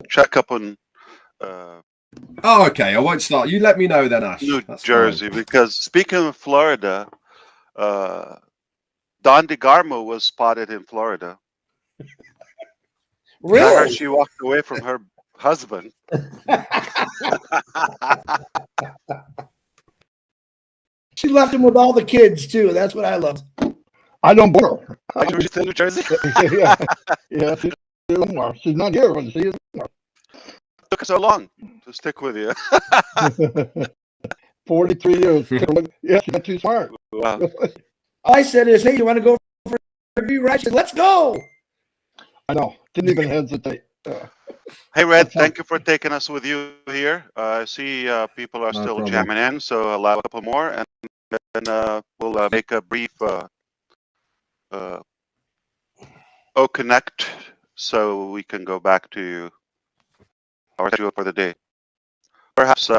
check up on. Oh, okay. I won't start. You let me know then, Ash. New That's Jersey, fine. because speaking of Florida, Don DeGarmo was spotted in Florida. Really? I heard she walked away from her husband. She left him with all the kids too. That's what I love. I don't blame her. Are you still in New Jersey? Yeah, yeah. She's not here when she is. Took so long to stick with you. 43 years. Yeah, she's not too smart. Wow. All I said is, hey, you want to go for a review ride? She said, let's go. I know. Didn't even hesitate. Hey, Red, thank you for taking us with you here. I see people are still jamming in, so allow a couple more, and then we'll make a brief connect so we can go back to our schedule for the day. Perhaps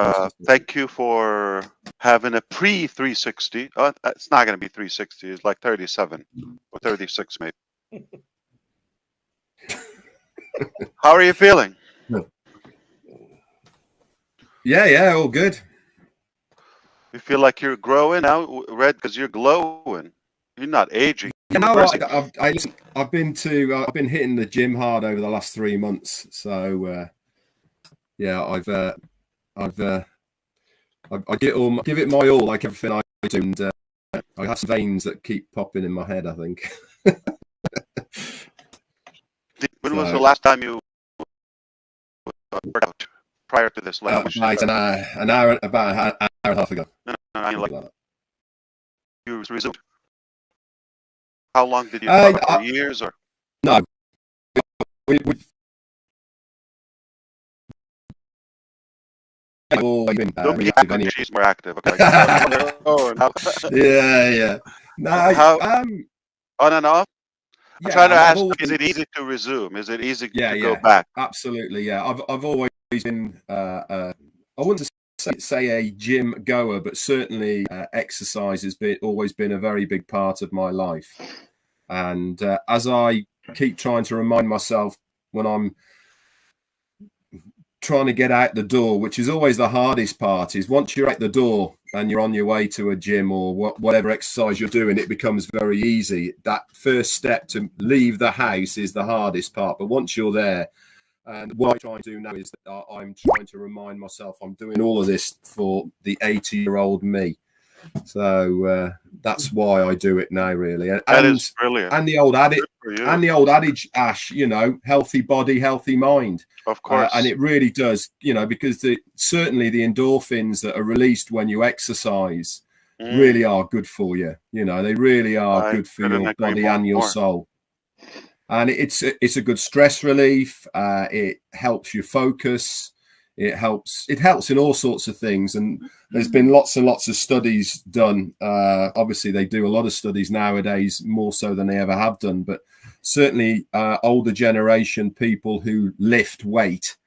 thank you for having a pre-360. It's not going to be 360. It's like 37 or 36 maybe. How are you feeling? Yeah, all good. You feel like you're growing now, Red, because you're glowing. You're not aging. You know, I've been hitting the gym hard over the last 3 months. So yeah, I give it my all, like everything I do, and I have some veins that keep popping in my head, I think. When was the last time you worked out prior to this? About an hour and a half ago. No, you resumed. How long did you for years or? No. She's more active. Okay. Yeah. No, on and off? I'm trying to ask, is it easy to resume? Is it easy to go back? Absolutely, yeah. I've always been, I wouldn't say a gym goer, but certainly exercise has always been a very big part of my life. And as I keep trying to remind myself when I'm trying to get out the door, which is always the hardest part, is once you're at the door and you're on your way to a gym or whatever exercise you're doing, it becomes very easy. That first step to leave the house is the hardest part. But once you're there, and what I try to do now is that I'm trying to remind myself I'm doing all of this for the 80-year-old me. So that's why I do it now, really. That is brilliant. And the old adage, Ash, you know, healthy body, healthy mind. Of course. And it really does, you know, because certainly the endorphins that are released when you exercise really are good for you. You know, they really are good for your body and your soul. And it's a good stress relief. It helps you focus. It helps in all sorts of things. And there's been lots and lots of studies done. Obviously, they do a lot of studies nowadays, more so than they ever have done. But certainly older generation people who lift weight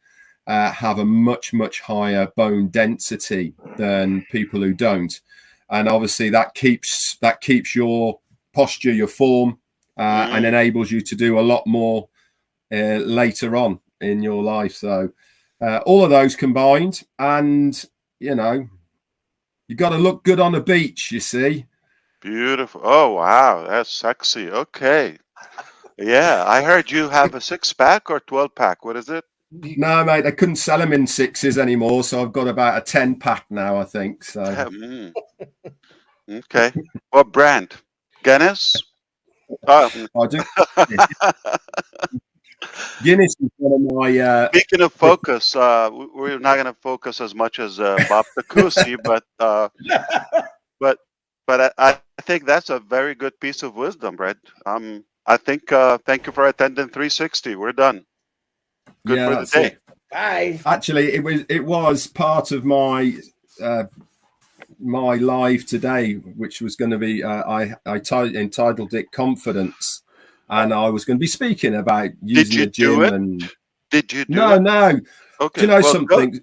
have a much, much higher bone density than people who don't. And obviously that keeps your posture, your form, and enables you to do a lot more later on in your life. So all of those combined, and you know, you got to look good on the beach, you see. Beautiful. Oh wow, that's sexy. Okay. Yeah, I heard you have a 6-pack or 12-pack. What is it? No, mate, they couldn't sell them in 6s anymore, so I've got about a 10-pack now, I think. So okay. What brand? Guinness? I do. Guinness is one of my. Speaking of focus, we're not going to focus as much as Bob Takusi, but I think that's a very good piece of wisdom, Brett. I think thank you for attending 360. We're done. Good for the day. Bye. Actually, it was part of my my live today, which was going to be I entitled it Confidence. And I was going to be speaking about using the gym. And did you do it? No. Okay. Do you know something?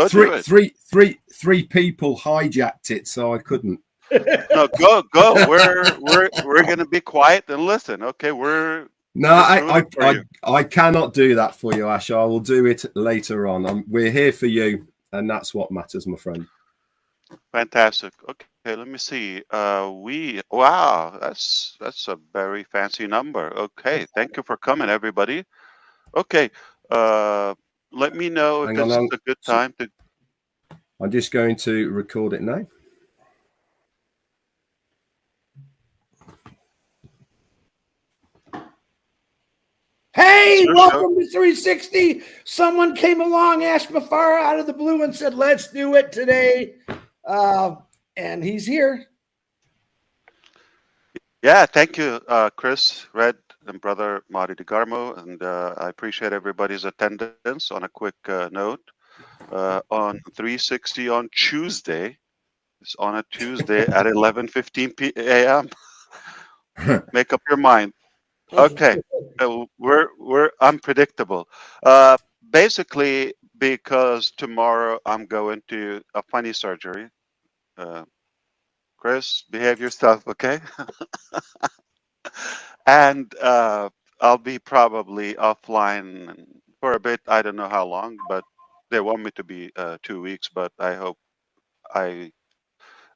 Three people hijacked it, so I couldn't. No, go. We're going to be quiet and listen. Okay, we're No, I cannot do that for you, Ash. I will do it later on. We're here for you, and that's what matters, my friend. Fantastic. Okay, let me see. Wow, that's a very fancy number. Okay, thank you for coming, everybody. Okay, let me know if this is a good time to. I'm just going to record it now. Hey, welcome to 360. Someone came along, asked Mufareh out of the blue and said, let's do it today. And he's here. Yeah, thank you, Chris, Red, and brother Marty DeGarmo. And I appreciate everybody's attendance. On a quick note, on 360 on Tuesday, it's on a Tuesday at 11:15 a.m. Make up your mind. Okay, we're unpredictable. Basically, because tomorrow I'm going to a funny surgery. Chris, behave yourself, okay? And I'll be probably offline for a bit. I don't know how long, but they want me to be 2 weeks. But I hope I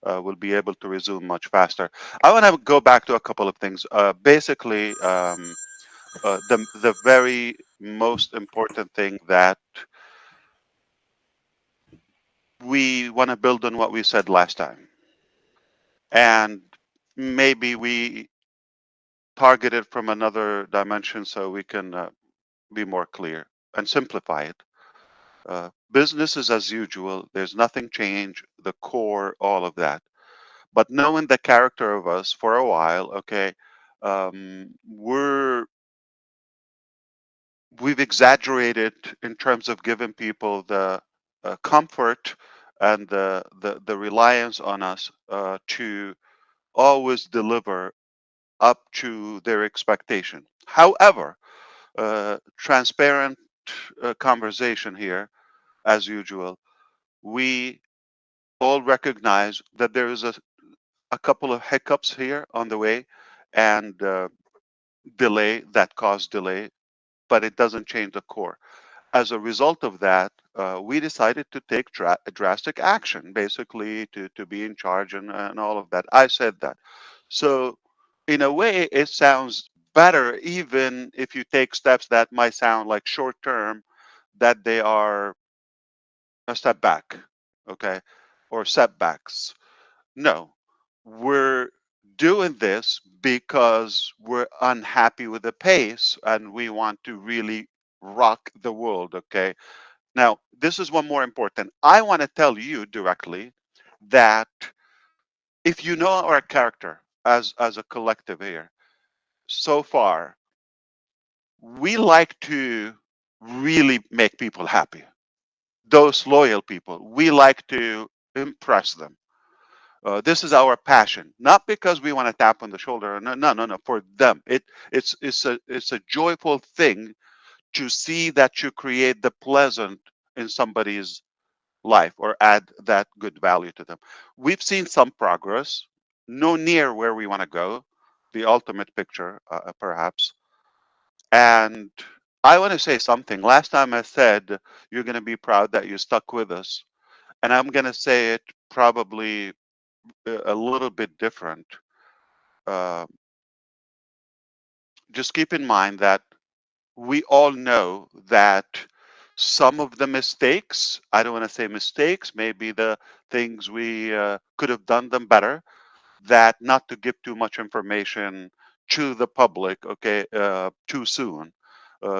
will be able to resume much faster. I want to go back to a couple of things. Basically. The very most important thing that we want to build on what we said last time, and maybe we target it from another dimension so we can be more clear and simplify it. Business is as usual. There's nothing changed. The core, all of that. But knowing the character of us for a while, okay, we've exaggerated in terms of giving people the comfort and the reliance on us to always deliver up to their expectation. However, transparent conversation here, as usual. We all recognize that there is a couple of hiccups here on the way and delay that cause delay, but it doesn't change the core. As a result of that, we decided to take drastic action, basically to be in charge and all of that. I said that. So, in a way, it sounds better, even if you take steps that might sound like short term, that they are a step back, okay, or setbacks. No, we're doing this because we're unhappy with the pace and we want to really rock the world, okay? Now, this is one more important. I want to tell you directly that if you know our character as a collective here, so far, we like to really make people happy. Those loyal people, we like to impress them. This is our passion, not because we want to tap on the shoulder. No, no, no, no. For them, it's a joyful thing to see that you create the pleasant in somebody's life or add that good value to them. We've seen some progress, no near where we want to go, the ultimate picture, perhaps. And I want to say something. Last time I said you're going to be proud that you stuck with us, and I'm going to say it probably a little bit different. Uh, just keep in mind that we all know that some of the mistakes, I don't want to say mistakes, maybe the things we could have done them better, that not to give too much information to the public, okay, too soon.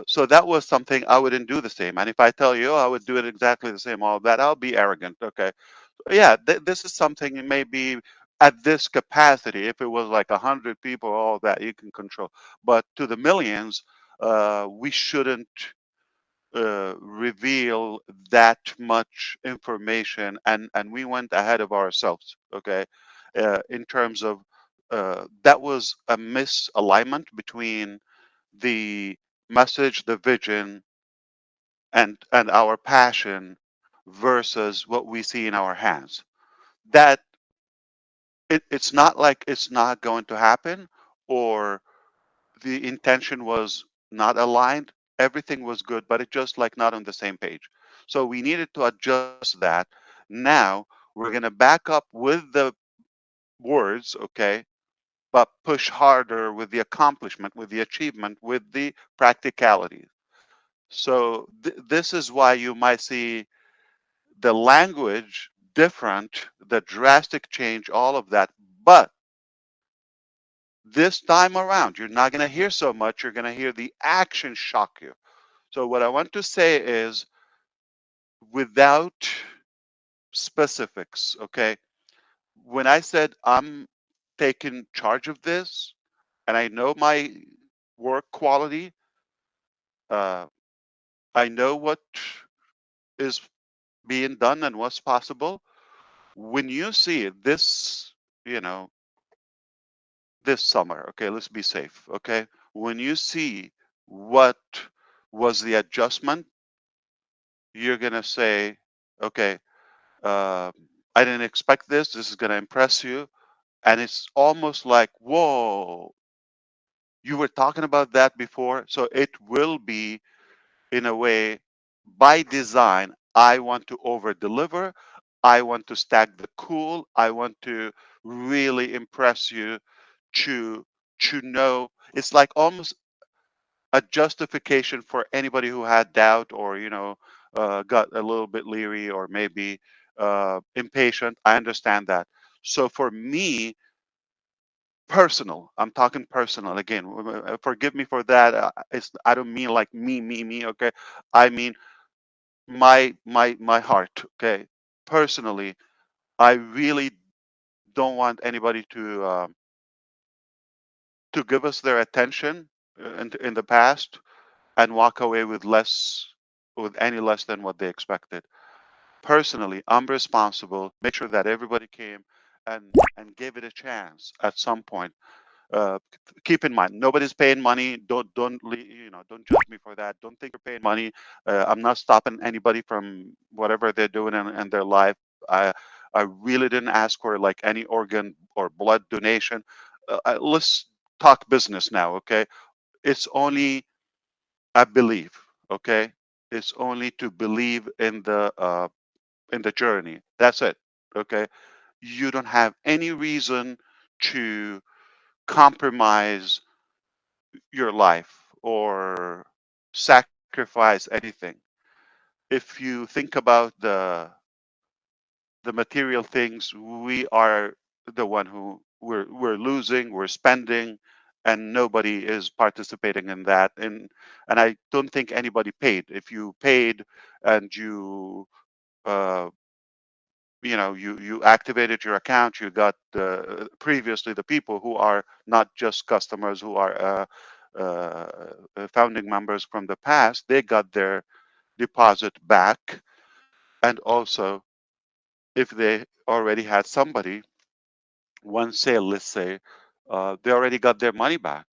So that was something I wouldn't do the same. And if I tell you, oh, I would do it exactly the same, all of that, I'll be arrogant, okay? Yeah, this is something maybe at this capacity, if it was like 100 people, all that you can control. But to the millions, we shouldn't reveal that much information, and we went ahead of ourselves, okay, in terms of that was a misalignment between the message, the vision, and our passion versus what we see in our hands. That it's not like it's not going to happen, or the intention was not aligned. Everything was good, but it just like not on the same page. So we needed to adjust that. Now we're going to back up with the words, okay, but push harder with the accomplishment, with the achievement, with the practicality. So this is why you might see the language different, the drastic change, all of that. But this time around, you're not going to hear so much. You're going to hear the action shock you. So what I want to say is, without specifics, okay? When I said I'm taking charge of this and I know my work quality, uh, I know what is being done and what's possible. When you see this, you know, this summer, okay, let's be safe, okay? When you see what was the adjustment, you're gonna say, okay, uh, I didn't expect this. This is gonna impress you, and it's almost like, whoa, you were talking about that before. So it will be, in a way, by design. I want to over deliver. I want to stack the cool. I want to really impress you to know. It's like almost a justification for anybody who had doubt, or got a little bit leery, or maybe impatient. I understand that. So for me, personal, I'm talking personal again. Forgive me for that. I don't mean like me. Okay, I mean my heart. Okay, personally, I really don't want anybody to give us their attention in the past and walk away with any less than what they expected. Personally, I'm responsible. Make sure that everybody came and gave it a chance at some point. Keep in mind, nobody's paying money. Don't judge me for that. Don't think you're paying money. I'm not stopping anybody from whatever they're doing in their life. I really didn't ask for like any organ or blood donation. Let's talk business now, okay? It's only a belief, okay? It's only to believe in the journey. That's it, okay? You don't have any reason to compromise your life or sacrifice anything. If you think about the material things, we are the one who we're losing, we're spending, and nobody is participating in that. And I don't think anybody paid. If you paid and uh, you activated your account, you got previously the people who are not just customers, who are founding members from the past, they got their deposit back. And also, if they already had somebody, one sale, let's say, they already got their money back,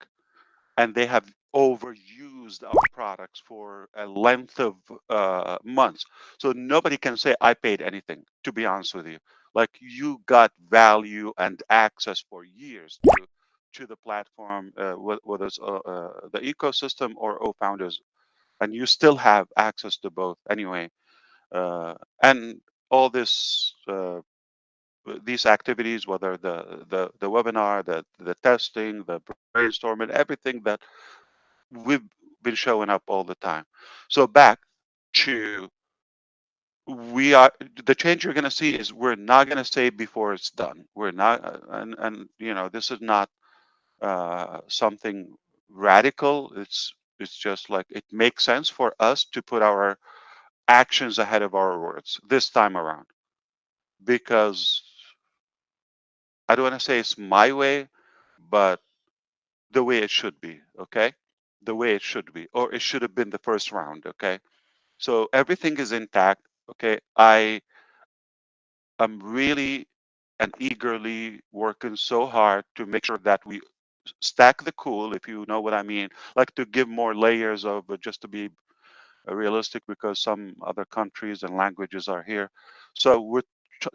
and they have overused our products for a length of months. So nobody can say I paid anything, to be honest with you. Like, you got value and access for years to the platform, whether it's the ecosystem or founders, and you still have access to both anyway. And all these activities, whether the webinar, the testing, the brainstorming, everything that we've been showing up all the time. So back to, we are, the change you're going to see is, we're not going to say before it's done. We're not, and this is not something radical. It's just like, it makes sense for us to put our actions ahead of our words this time around, because I don't want to say it's my way, but the way it should be. Okay, the way it should be, or it should have been the first round. Okay, so everything is intact. Okay, I am really and eagerly working so hard to make sure that we stack the cool, if you know what I mean, like to give more layers of, just to be realistic, because some other countries and languages are here. So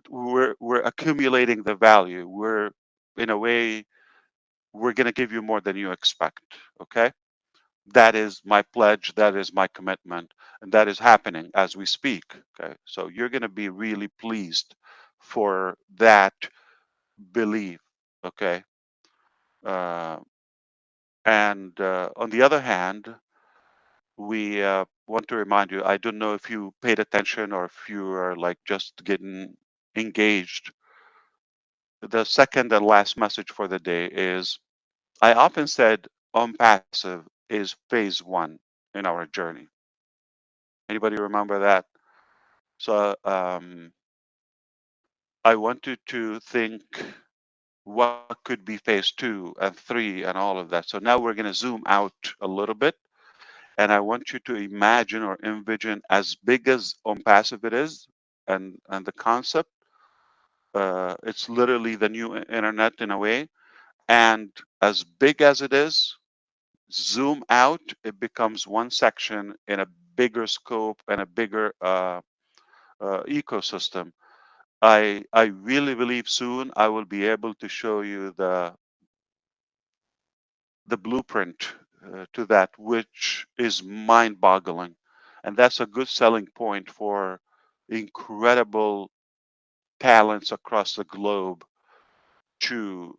we're accumulating the value. We're, in a way, we're going to give you more than you expect. Okay. That is my pledge. That is my commitment. And that is happening as we speak. Okay. So you're going to be really pleased for that belief. Okay. Uh, and on the other hand, we want to remind you, I don't know if you paid attention or if you are like just getting engaged. The second and last message for the day is, I often said ONPASSIVE is phase one in our journey. Anybody remember that? So I want you to think what could be phase 2 and 3 and all of that. So now we're going to zoom out a little bit. And I want you to imagine or envision as big as ONPASSIVE it is, and the concept. It's literally the new internet in a way. And as big as it is, zoom out, it becomes one section in a bigger scope and a bigger ecosystem. I really believe soon I will be able to show you the blueprint to that, which is mind-boggling, and that's a good selling point for incredible talents across the globe to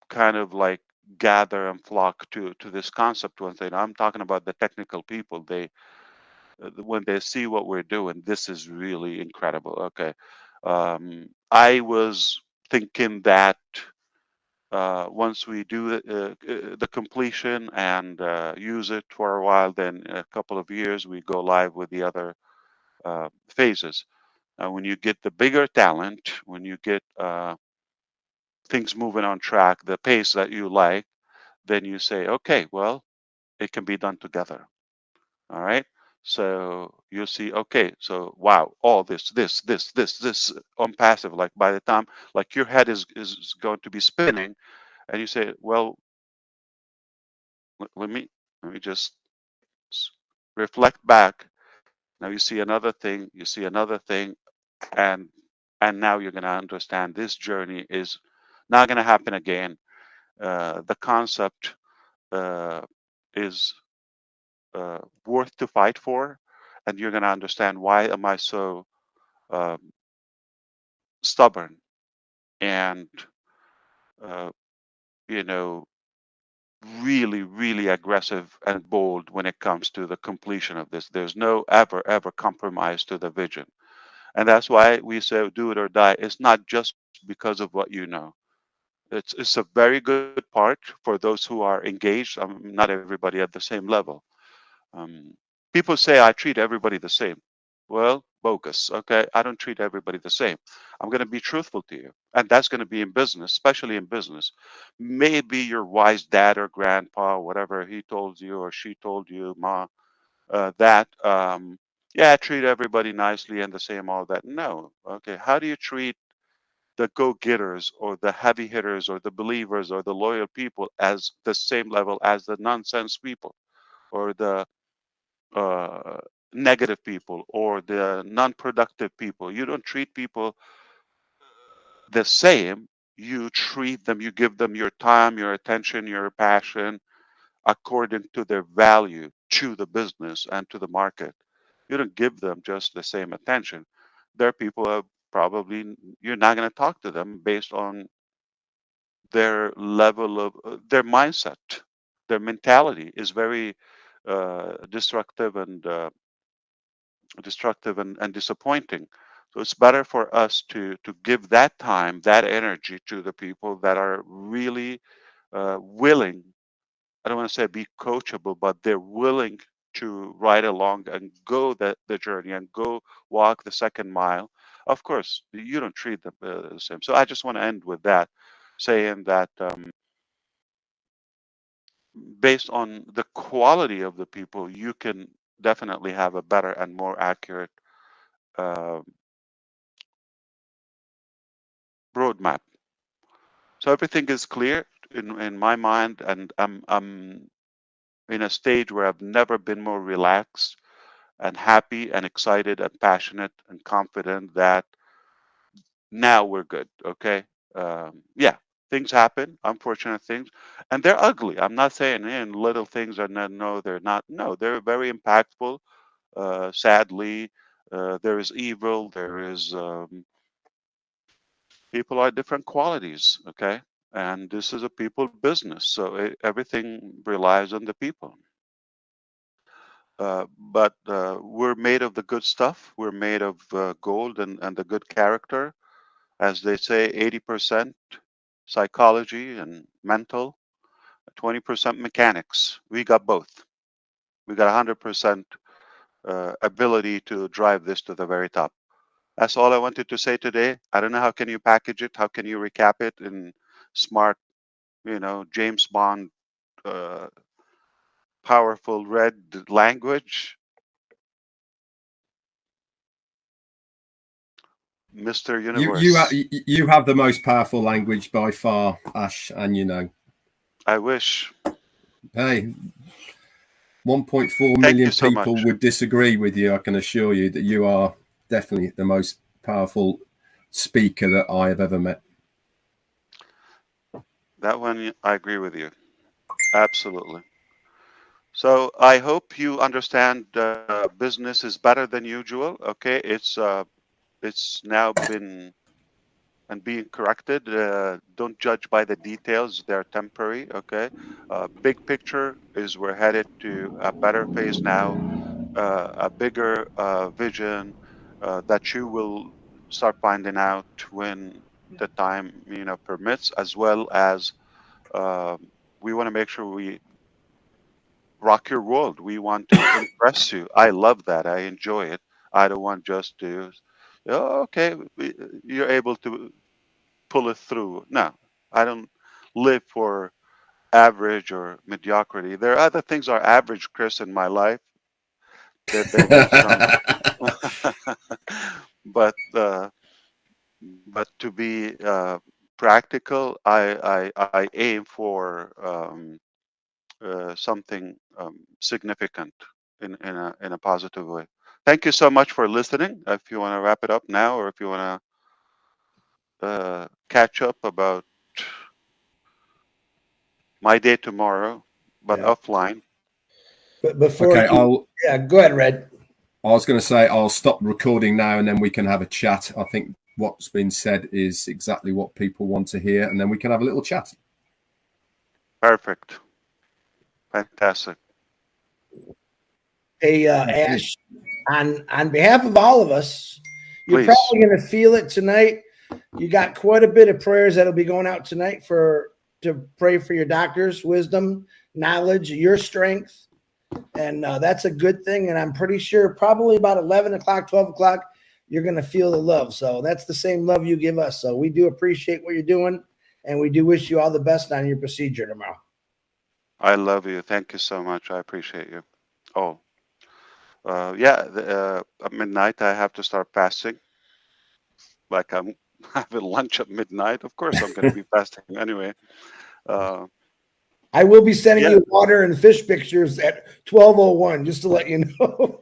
kind of like gather and flock to this concept. One thing I'm talking about, the technical people, they when they see what we're doing, this is really incredible. Okay. I was thinking that once we do the completion and use it for a while, then in a couple of years we go live with the other phases. When you get the bigger talent, when you get things moving on track, the pace that you like, then you say, okay, well, it can be done together. All right. So you'll see, okay, so wow, all this on passive, like by the time like your head is going to be spinning, and you say, well, let me just reflect back. Now you see another thing, you see another thing, and now you're going to understand this journey is not going to happen again. The concept is worth to fight for, and you're going to understand why am I so um, stubborn and uh, you know really aggressive and bold when it comes to the completion of this. There's no ever compromise to the vision, and that's why we say do it or die. It's not just because of what you know. It's a very good part for those who are engaged. Not everybody at the same level. Um, People say I treat everybody the same. Well, bogus. Okay, I don't treat everybody the same. I'm going to be truthful to you, and that's going to be in business, especially in business. Maybe your wise dad or grandpa, whatever he told you or she told you, ma, that yeah, treat everybody nicely and the same, all that. No. Okay, how do you treat the go-getters or the heavy hitters or the believers or the loyal people as the same level as the nonsense people or the uh, negative people or the non-productive people? You don't treat people the same. You treat them, you give them your time, your attention, your passion according to their value to the business and to the market. You don't give them just the same attention. There are people that probably you're not going to talk to them based on their level of their mindset. Their mentality is very destructive and and disappointing. So it's better for us to give that time, that energy to the people that are really willing. I don't want to say be coachable, but they're willing to ride along and go the journey and go walk the second mile. Of course, you don't treat them the same. So I just want to end with that, saying that based on the quality of the people, you can definitely have a better and more accurate uh, roadmap. So everything is clear in my mind, and I'm in a stage where I've never been more relaxed and happy and excited and passionate and confident that now we're good. Okay. Yeah. things happen, unfortunate things, and they're ugly. I'm not saying little things are not, no, they're not. No, they're very impactful. Sadly, there is evil. There is people are different qualities. Okay, and this is a people business, so everything relies on the people. But we're made of the good stuff. We're made of gold and the good character. As they say, 80% psychology and mental, 20% mechanics. We got both. We got 100% ability to drive this to the very top. That's all I wanted to say today. I don't know how can you package it. How can you recap it in smart, James Bond, powerful red language? Mr. Universe. You have the most powerful language by far, Ash, and you know. I wish. Hey, 1.4 million people would disagree with you. I can assure you that you are definitely the most powerful speaker that I have ever met. That one, I agree with you. Absolutely. So I hope you understand business is better than usual. Okay, it's now been and being corrected. Don't judge by the details; they're temporary. Okay, big picture is we're headed to a better phase now, a bigger vision that you will start finding out when the time permits, as well as we want to make sure we rock your world. We want to impress you. I love that. I enjoy it. I don't want just to, oh, okay, you're able to pull it through. No, I don't live for average or mediocrity. There are other things are average, Chris, in my life. There's some, but to be practical, I aim for something significant in a positive way. Thank you so much for listening. If you want to wrap it up now, or if you want to catch up about my day tomorrow, but offline. But before go ahead, Red. I was going to say I'll stop recording now, and then we can have a chat. I think what's been said is exactly what people want to hear, and then we can have a little chat. Perfect. Fantastic. Hey, Ash, on behalf of all of us, you're probably going to feel it tonight. You got quite a bit of prayers that'll be going out tonight to pray for your doctors, wisdom, knowledge, your strength. And that's a good thing. And I'm pretty sure probably about 11 o'clock, 12 o'clock, you're going to feel the love. So that's the same love you give us. So we do appreciate what you're doing. And we do wish you all the best on your procedure tomorrow. I love you. Thank you so much. I appreciate you. Oh, at midnight, I have to start fasting. Like I'm having lunch at midnight. Of course, I'm going to be fasting anyway. I will be sending you water and fish pictures at 12:01, just to let you know.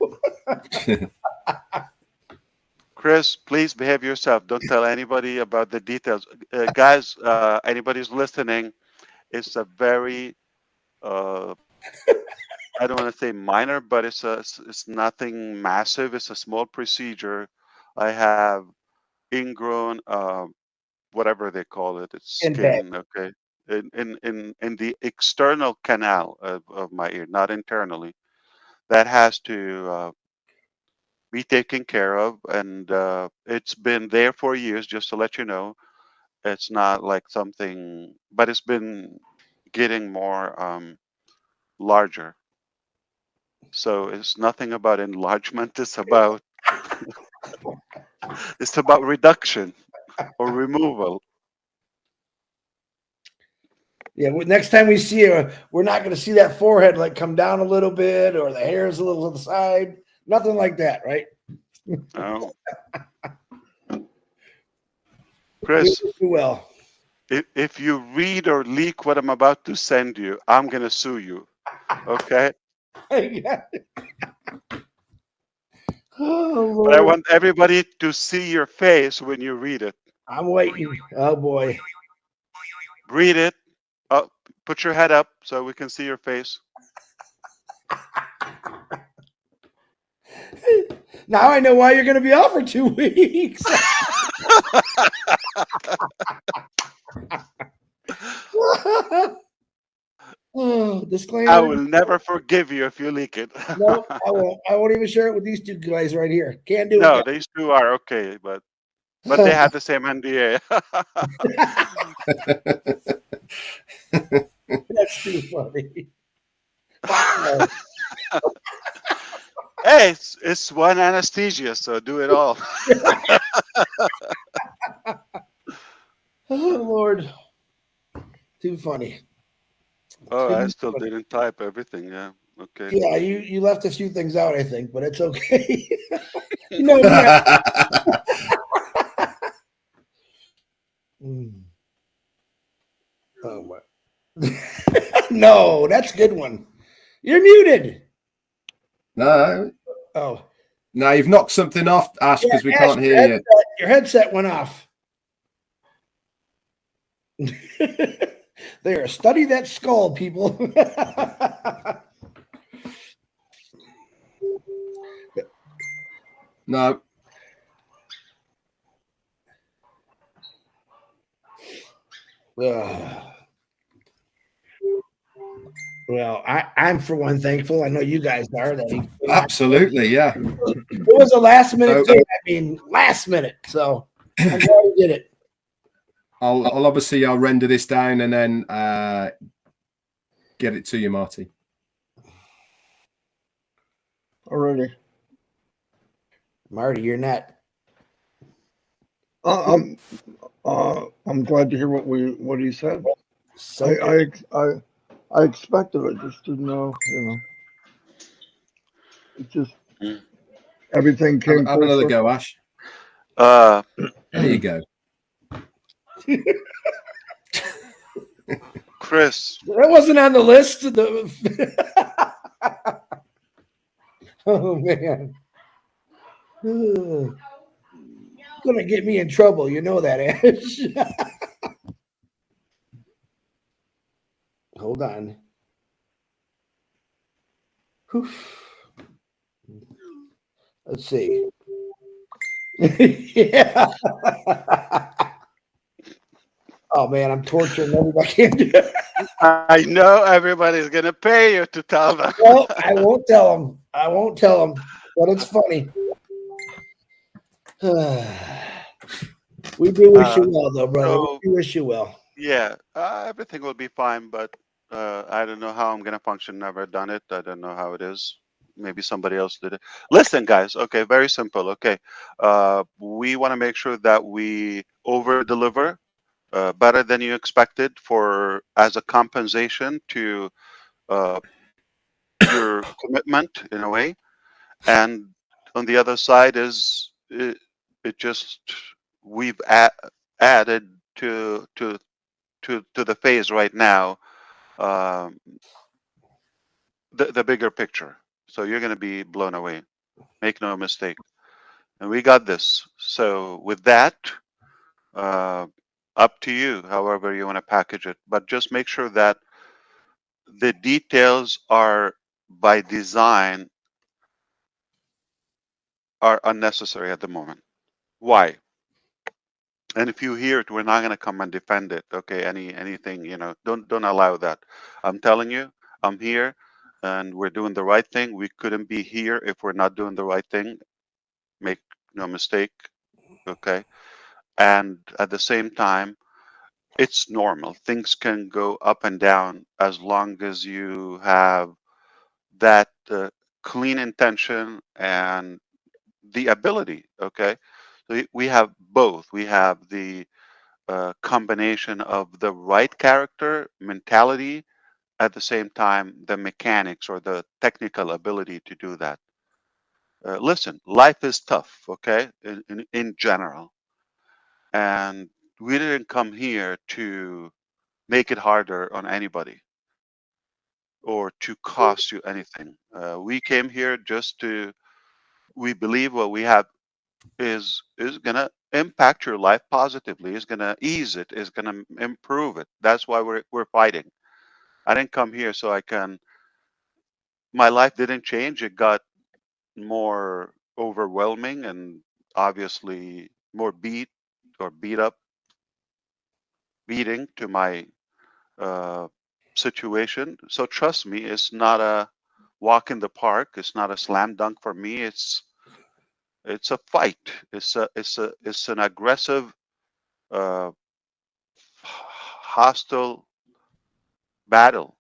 Chris, please behave yourself. Don't tell anybody about the details. Guys, anybody's listening, it's a very, I don't want to say minor, but it's nothing massive. It's a small procedure. I have ingrown, whatever they call it. It's skin, okay, in the external canal of my ear, not internally. That has to be taken care of, and it's been there for years. Just to let you know, it's not like something, but it's been getting more larger. So it's nothing about enlargement. It's about it's about reduction or removal. Yeah, next time we see you, we're not going to see that forehead like come down a little bit or the hair's a little to the side. Nothing like that, right? No. Chris, well, if you read or leak what I'm about to send you, I'm going to sue you. Okay? Oh, but I want everybody to see your face when you read it. I'm waiting. Oh, boy. Read it. Oh, put your head up so we can see your face. Now I know why you're going to be off for 2 weeks. Oh, disclaimer. I will never forgive you if you leak it. No, I won't. I won't even share it with these two guys right here. Can't do it. No, these two are okay, but they have the same NDA. That's too funny. Hey, it's one anesthesia, so do it all. Oh Lord, too funny. Oh, I still didn't type everything. Yeah, okay. Yeah, you left a few things out, I think, but it's okay. No, yeah. Oh my. No, that's a good one. You're muted. No. Oh. No, you've knocked something off, Ash, because we can't hear you. Your headset went off. There, study that skull, people. No. Well, I'm for one thankful. I know you guys are. That absolutely, yeah. It was a last minute thing. I mean, last minute. So I'm glad you did it. I'll obviously render this down and then get it to you, Marty. Alrighty. Marty, you're not. I'm glad to hear what he said. So I expected it, just didn't know, It just everything came. Have another go, Ash. There you go. Chris. That wasn't on the list. Oh man. Gonna get me in trouble, you know that, Ash. Hold on. Whew. Let's see. Yeah. Oh man, I'm torturing everybody. I know everybody's gonna pay you to tell them. Well, I won't tell them. I won't tell them, but it's funny. We do wish you well, though, brother. So, we wish you well. Yeah, everything will be fine, but I don't know how I'm gonna function. Never done it. I don't know how it is. Maybe somebody else did it. Listen, guys. Okay, very simple. Okay, we want to make sure that we over deliver better than you expected as a compensation to your commitment in a way. And on the other side is it just we've added to the phase right now the bigger picture. So you're going to be blown away. Make no mistake. And we got this. So with that, up to you, however you want to package it. But just make sure that the details are by design are unnecessary at the moment. Why? And if you hear it, we're not going to come and defend it. Okay, anything, don't allow that. I'm telling you, I'm here and we're doing the right thing. We couldn't be here if we're not doing the right thing. Make no mistake. Okay. And at the same time, it's normal. Things can go up and down as long as you have that clean intention and the ability. Okay. So we have both. We have the combination of the right character, mentality, at the same time, the mechanics or the technical ability to do that. Listen, life is tough, okay, in general. And we didn't come here to make it harder on anybody or to cost you anything. We came here just to, we believe what we have is gonna impact your life positively, is going to ease it, is going to improve it. That's why we're fighting. I didn't come here so I can. My life didn't change. It got more overwhelming and obviously more beat up, beating to my situation. So trust me, it's not a walk in the park. It's not a slam dunk for me. It's a fight. It's an aggressive, uh, hostile battle,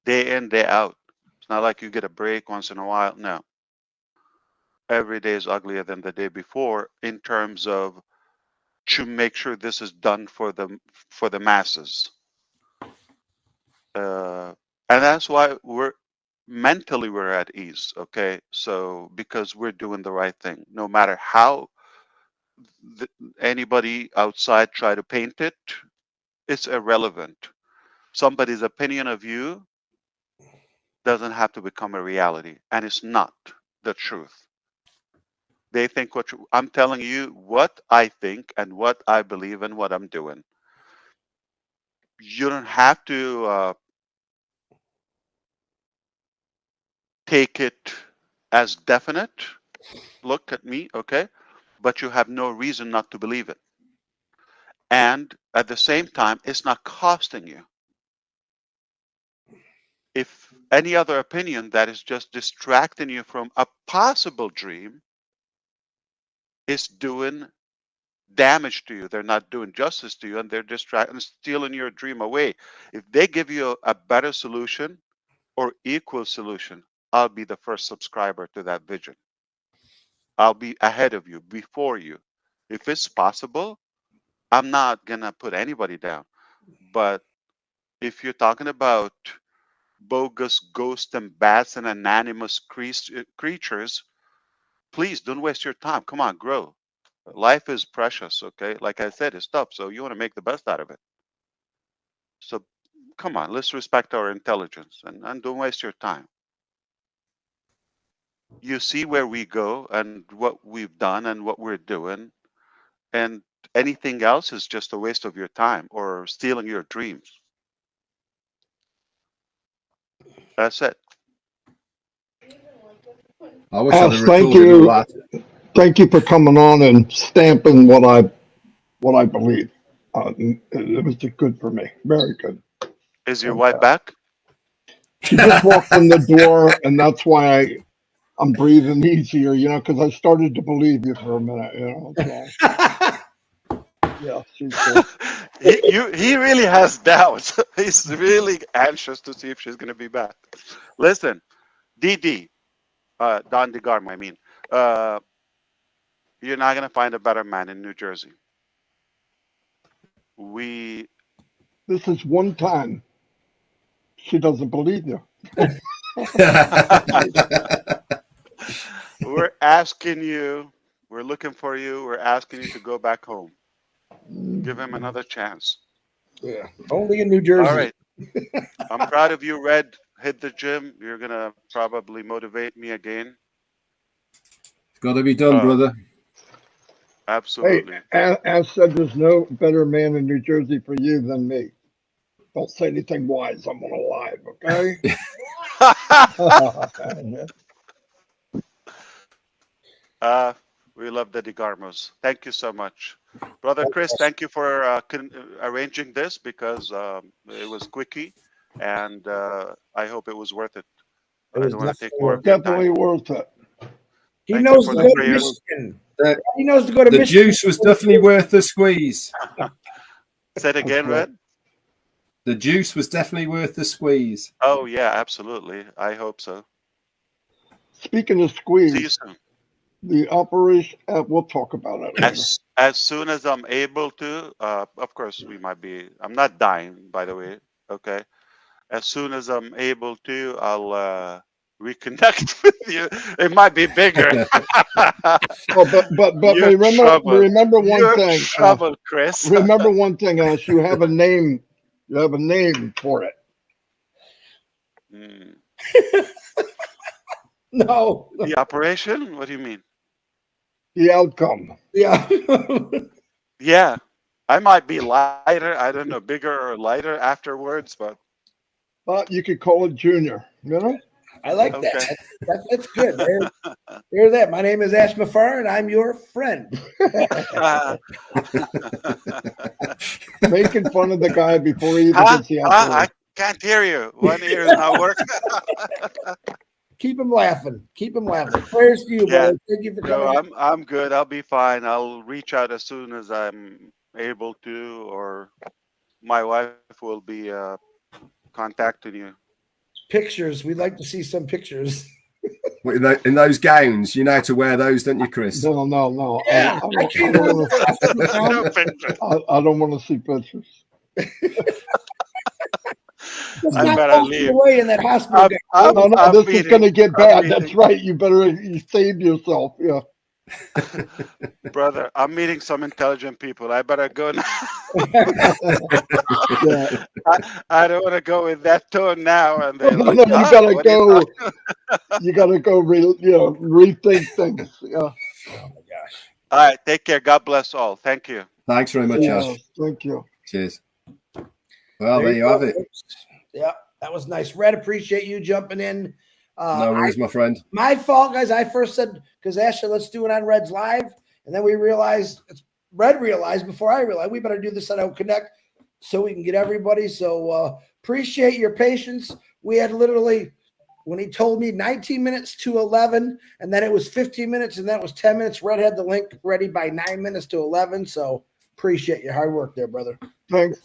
day in, day out. It's not like you get a break once in a while. No, every day is uglier than the day before in terms of to make sure this is done for the masses. And that's why we're at ease. Okay, so because we're doing the right thing, no matter how anybody outside try to paint it, it's irrelevant. Somebody's opinion of you doesn't have to become a reality, and it's not the truth. They think I'm telling you what I think and what I believe and what I'm doing. You don't have to take it as definite. Look at me, okay? But you have no reason not to believe it. And at the same time, it's not costing you. If any other opinion that is just distracting you from a possible dream is doing damage to you, they're not doing justice to you, and they're distracting, stealing your dream away. If they give you a better solution or equal solution, I'll be the first subscriber to that vision. I'll be ahead of you, before you. If it's possible, I'm not gonna put anybody down. But if you're talking about bogus ghosts and bats and anonymous creatures, please don't waste your time. Come on, grow. Life is precious, okay? Like I said, it's tough, so you want to make the best out of it. So come on, let's respect our intelligence and don't waste your time. You see where we go and what we've done and what we're doing, and anything else is just a waste of your time or stealing your dreams. That's it. I wish I'd have thank recorded all that. Thank you for coming on and stamping what I believe. It was good for me. Very good. Is your wife back? She just walked in the door, and that's why I'm breathing easier, because I started to believe you for a minute, So. Yeah, she's good. He really has doubts. He's really anxious to see if she's going to be back. Listen, DD, Don DeGarmo, I mean, you're not going to find a better man in New Jersey. This is one time she doesn't believe you. We're asking you, we're looking for you, we're asking you to go back home. Give him another chance. Yeah, only in New Jersey. All right. I'm proud of you, Red. Hit the gym. You're going to probably motivate me again. It's got to be done, brother. Absolutely. Hey, as said, there's no better man in New Jersey for you than me. Don't say anything wise. I'm on a live, okay? We love the DeGarmos. Thank you so much. Brother Chris, thank you for arranging this because it was quickie, and I hope it was worth it. I don't want to take more of your time. Definitely worth it. He knows to go to Michigan. He knows to go to the Michigan. The juice was definitely worth the squeeze. Say it again, Red. The juice was definitely worth the squeeze. Oh, yeah, absolutely. I hope so. Speaking of squeeze, see you soon. The operation, we'll talk about it later. As soon as I'm able to, of course, I'm not dying, by the way, okay? As soon as I'm able to, I'll reconnect with you. It might be bigger. but remember one thing. Trouble, Chris. Remember one thing, Ash. You have a name. You have a name for it. No. The operation? What do you mean? the outcome. Yeah. Yeah. I might be lighter. I don't know, bigger or lighter afterwards, but You could call it Junior, you know? I like okay. that. That's good. There's that. My name is Ash Mufareh, and I'm your friend. Making fun of the guy before he even gets the opportunity. I can't hear you. One ear is not working. Keep him laughing. Keep him laughing. Prayers to you, brother. Thank you for coming. No, I'm good. I'll be fine. I'll reach out as soon as I'm able to, or my wife will be contacting you. Pictures. We'd like to see some pictures. In those gowns, you know how to wear those, don't you, Chris? No. Yeah, I don't want to see pictures. I better leave. Away in that hospital. This is going to get bad. That's right. You better save yourself. Yeah. Brother, I'm meeting some intelligent people. I better go now. Yeah. I don't want to go with that tone now. And they're like, you gotta go. You gotta go. Rethink things. Yeah. Oh my gosh. All right. Take care. God bless all. Thank you. Thanks very much, Ash. Thank you. Cheers. Well, there you have it. Yeah, that was nice. Red, appreciate you jumping in. No worries, my friend. My fault, guys. I first said, because Ash said, let's do it on Red's Live. And then we realized, Red realized before I realized, we better do this on Out Connect so we can get everybody. So appreciate your patience. We had literally, when he told me 19 minutes to 11, and then it was 15 minutes, and that was 10 minutes. Red had the link ready by 9 minutes to 11. So appreciate your hard work there, brother. Thanks.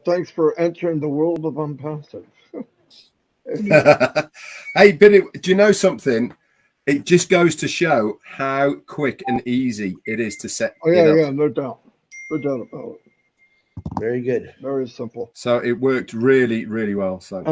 Thanks for entering the world of ONPASSIVE. Hey, Billy, do you know something? It just goes to show how quick and easy it is to set. Oh, yeah, no doubt. No doubt about it. Very good. Very simple. So it worked really, really well. So